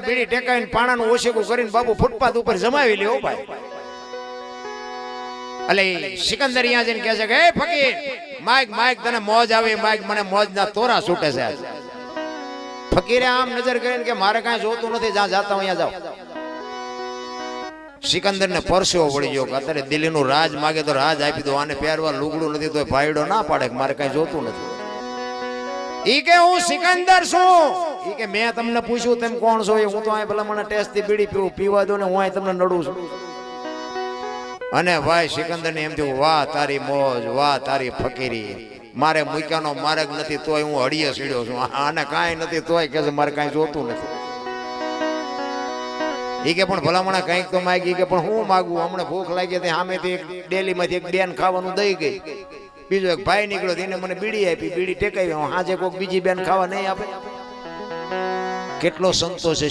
બીડી ટેકાઈને પાણાનું ઓશેકું કરીને બાપુ ફૂટપાથ ઉપર જમાવી લ્યો ભાઈ. એટલે સિકંદર અહીંયા જઈને કહે છે કે એ ફકીર માઈક માઈક તને મોજ આવે માઈક મને મોજના તોરા છૂટે છે. ફકીરે આમ નજર કરીને કે મારે કાંઈ જોતું નથી જ્યાં જાતા હું અહીંયા જાઉં. સિકંદર ને પરસેવો વળી ગયો. અત્યારે દિલ્હીનું રાજ માગે તો રાજ આપી દો, આને પહેરવા લુગડું નથી તો ભાઈડો ના પાડે કે મારે કાંઈ જોતું નથી. ઈ કે હું સિકંદર છું. ઈ કે મેં તમને પૂછ્યું તેમ કોણ છો? હું તો અહીં ભલા મને ટેસ્ટ થી બીડી પીવું, પીવા દો ને હું અહીં તમને નડું છું. અને ભાઈ સિકંદર ને એમ થયું વાહ તારી મોજ, વાહ તારી ફકીરી, મારે મૂક્યાનો માર્ગ નથી તોય હું હળીએ સીડ્યો છું, આને કાંઈ નથી તોય કે મારે કાંઈ જોતું નથી. ઈ કે પણ ભલામણા કંઈક તો માગી કે પણ હું માગું, હમણાં ભૂખ લાગી હતી સામેથી એક ડેલીમાંથી એક બેન ખાવાનું દઈ ગઈ, બીજો એક ભાઈ નીકળ્યો એને મને બીડી આપી, બીડી ટેકાવી, હાજે કોઈક બીજી બેન ખાવા નહીં આપે. કેટલો સંતોષ હશે.